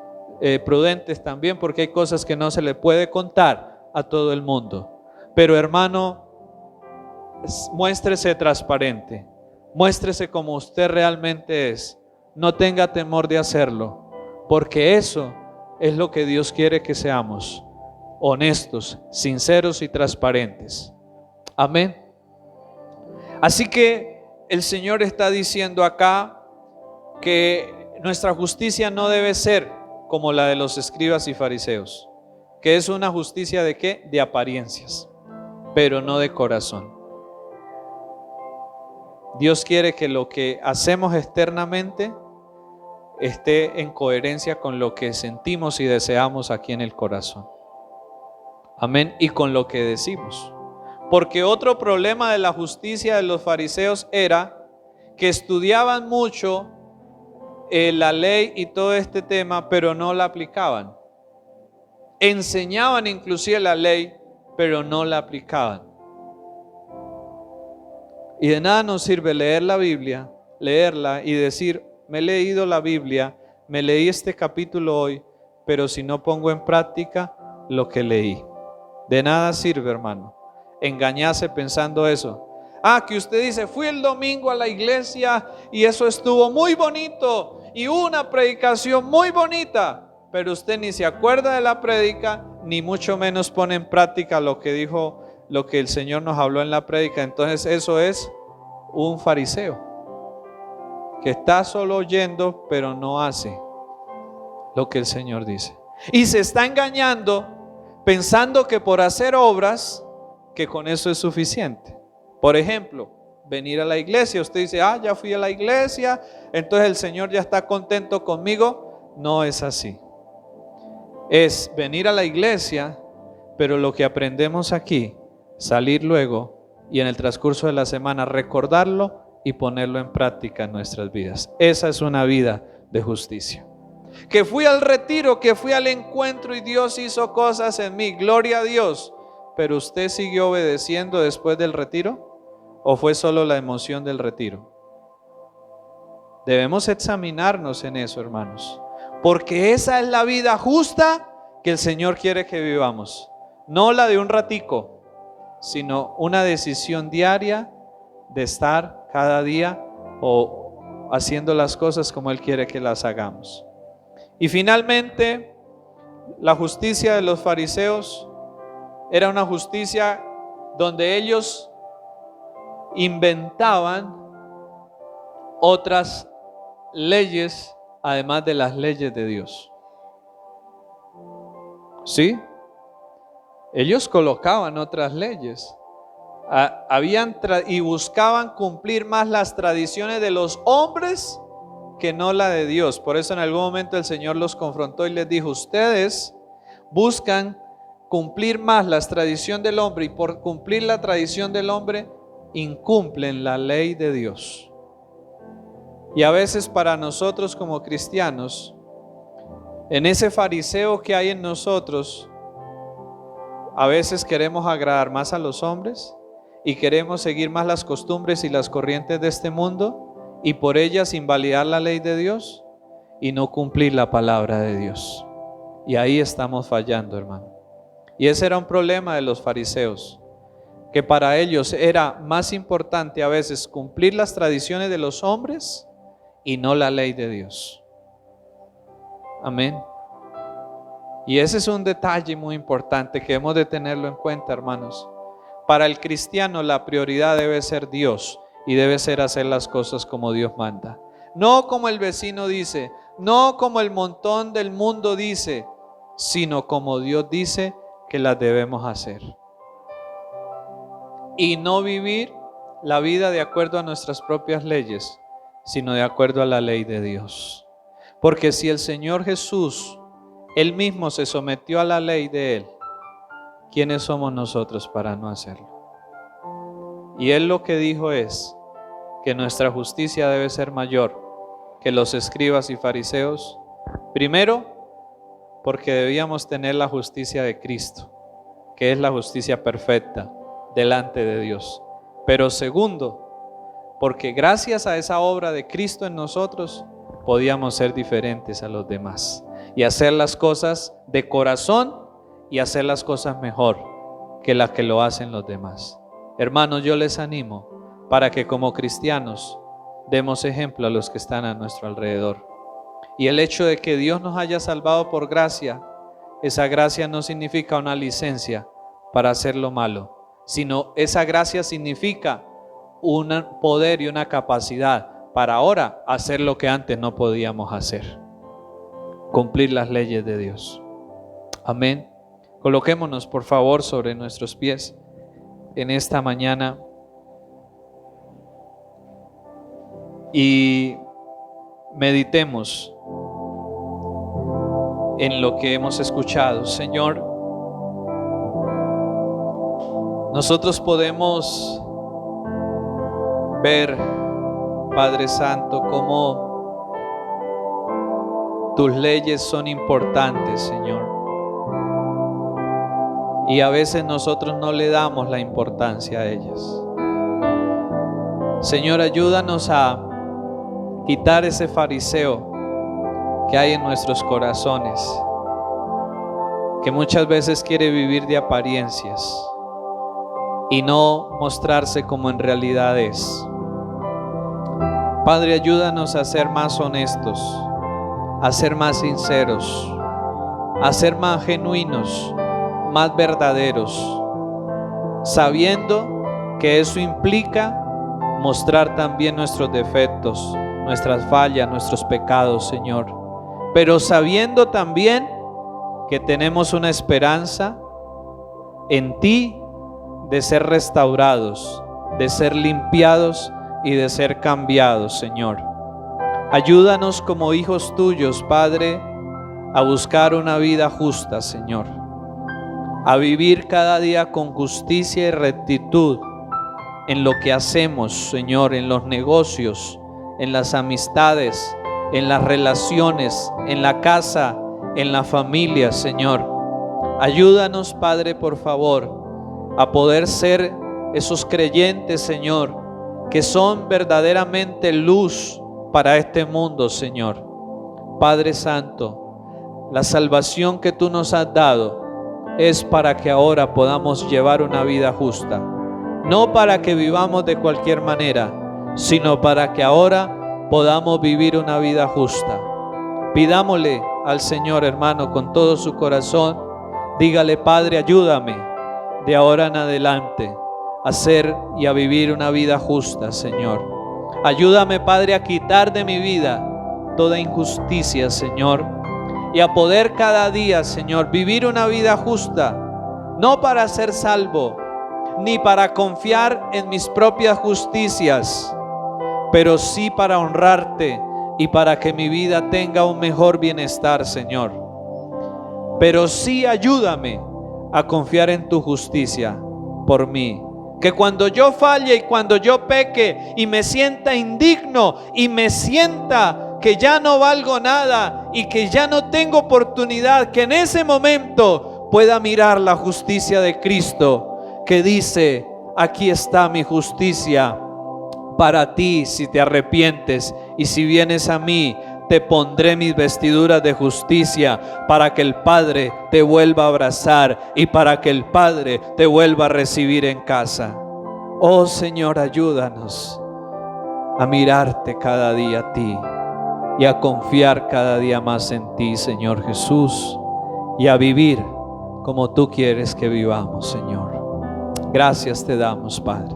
prudentes también, porque hay cosas que no se le puede contar a todo el mundo. Pero, hermano, muéstrese transparente, muéstrese como usted realmente es. No tenga temor de hacerlo, porque eso es lo que Dios quiere que seamos: honestos, sinceros y transparentes. Amén. Así que el Señor está diciendo acá que nuestra justicia no debe ser como la de los escribas y fariseos, que es una justicia ¿de qué? De apariencias, pero no de corazón. Dios quiere que lo que hacemos externamente esté en coherencia con lo que sentimos y deseamos aquí en el corazón. Amén. Y con lo que decimos. Porque otro problema de la justicia de los fariseos era que estudiaban mucho la ley y todo este tema, pero no la aplicaban. Enseñaban inclusive la ley, pero no la aplicaban. Y de nada nos sirve leer la Biblia, leerla y decir: me he leído la Biblia, me leí este capítulo hoy, pero si no pongo en práctica, lo que leí. De nada sirve, hermano, engañarse pensando eso. Que usted dice, fui el domingo a la iglesia y eso estuvo muy bonito y una predicación muy bonita, pero usted ni se acuerda de la prédica, ni mucho menos pone en práctica lo que dijo, lo que el Señor nos habló en la prédica. Entonces eso es un fariseo que está solo oyendo, pero no hace lo que el Señor dice. Y se está engañando pensando que por hacer obras, que con eso es suficiente. Por ejemplo, venir a la iglesia. Usted dice, ya fui a la iglesia, entonces el Señor ya está contento conmigo. No es así. Es venir a la iglesia, pero lo que aprendemos aquí, salir luego y en el transcurso de la semana recordarlo y ponerlo en práctica en nuestras vidas. Esa es una vida de justicia. Que fui al retiro, que fui al encuentro y Dios hizo cosas en mí, gloria a Dios. Pero usted siguió obedeciendo después del retiro, ¿o fue solo la emoción del retiro? Debemos examinarnos en eso, hermanos, porque esa es la vida justa que el Señor quiere que vivamos. No la de un ratico, sino una decisión diaria de estar cada día o haciendo las cosas como Él quiere que las hagamos. Y finalmente, la justicia de los fariseos era una justicia donde ellos inventaban otras leyes además de las leyes de Dios. ¿Sí? Ellos colocaban otras leyes. Y buscaban cumplir más las tradiciones de los hombres que no la de Dios. Por eso en algún momento el Señor los confrontó y les dijo, ustedes buscan cumplir más la tradición del hombre y por cumplir la tradición del hombre incumplen la ley de Dios. Y a veces para nosotros como cristianos, en ese fariseo que hay en nosotros, a veces queremos agradar más a los hombres y queremos seguir más las costumbres y las corrientes de este mundo y por ellas invalidar la ley de Dios y no cumplir la palabra de Dios. Y ahí estamos fallando, hermano. Y ese era un problema de los fariseos, que para ellos era más importante a veces cumplir las tradiciones de los hombres y no la ley de Dios. Amén. Y ese es un detalle muy importante que hemos de tenerlo en cuenta, hermanos. Para el cristiano la prioridad debe ser Dios y debe ser hacer las cosas como Dios manda. No como el vecino dice, no como el montón del mundo dice, sino como Dios dice que las debemos hacer. Y no vivir la vida de acuerdo a nuestras propias leyes, sino de acuerdo a la ley de Dios. Porque si el Señor Jesús, Él mismo se sometió a la ley de Él, ¿quiénes somos nosotros para no hacerlo? Y Él lo que dijo es que nuestra justicia debe ser mayor que los escribas y fariseos. Primero, porque debíamos tener la justicia de Cristo, que es la justicia perfecta delante de Dios. Pero segundo, porque gracias a esa obra de Cristo en nosotros, podíamos ser diferentes a los demás y hacer las cosas de corazón y hacer las cosas mejor que las que lo hacen los demás. Hermanos, yo les animo para que como cristianos demos ejemplo a los que están a nuestro alrededor. Y el hecho de que Dios nos haya salvado por gracia, esa gracia no significa una licencia para hacer lo malo, sino esa gracia significa un poder y una capacidad para ahora hacer lo que antes no podíamos hacer: cumplir las leyes de Dios. Amén. Coloquémonos por favor sobre nuestros pies en esta mañana y meditemos en lo que hemos escuchado. Señor, nosotros podemos ver, Padre Santo, cómo tus leyes son importantes, Señor. Y a veces nosotros no le damos la importancia a ellas. Señor, ayúdanos a quitar ese fariseo que hay en nuestros corazones, que muchas veces quiere vivir de apariencias y no mostrarse como en realidad es. Padre, ayúdanos a ser más honestos, a ser más sinceros, a ser más genuinos, más verdaderos, sabiendo que eso implica mostrar también nuestros defectos, nuestras fallas, nuestros pecados, Señor, pero sabiendo también que tenemos una esperanza en ti de ser restaurados, de ser limpiados y de ser cambiados, Señor. Ayúdanos como hijos tuyos, Padre, a buscar una vida justa, Señor, a vivir cada día con justicia y rectitud en lo que hacemos, Señor, en los negocios, en las amistades, en las relaciones, en la casa, en la familia, Señor. Ayúdanos, Padre, por favor, a poder ser esos creyentes, Señor, que son verdaderamente luz para este mundo, Señor. Padre Santo, la salvación que tú nos has dado es para que ahora podamos llevar una vida justa, no para que vivamos de cualquier manera, sino para que ahora podamos vivir una vida justa. Pidámosle al Señor, hermano, con todo su corazón. Dígale: Padre, ayúdame de ahora en adelante a hacer y a vivir una vida justa, Señor. Ayúdame, Padre, a quitar de mi vida toda injusticia, Señor, y a poder cada día, Señor, vivir una vida justa, no para ser salvo, ni para confiar en mis propias justicias, pero sí para honrarte y para que mi vida tenga un mejor bienestar, Señor. Pero sí ayúdame a confiar en tu justicia por mí. Que cuando yo falle y cuando yo peque y me sienta indigno y me sienta que ya no valgo nada y que ya no tengo oportunidad, que en ese momento pueda mirar la justicia de Cristo, que dice: aquí está mi justicia para ti si te arrepientes, y si vienes a mí, te pondré mis vestiduras de justicia, para que el Padre te vuelva a abrazar y para que el Padre te vuelva a recibir en casa. Oh Señor, ayúdanos a mirarte cada día a ti y a confiar cada día más en ti, Señor Jesús, y a vivir como tú quieres que vivamos, Señor. Gracias te damos, Padre,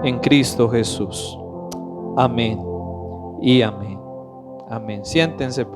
en Cristo Jesús. Amén y amén. Amén. Siéntense.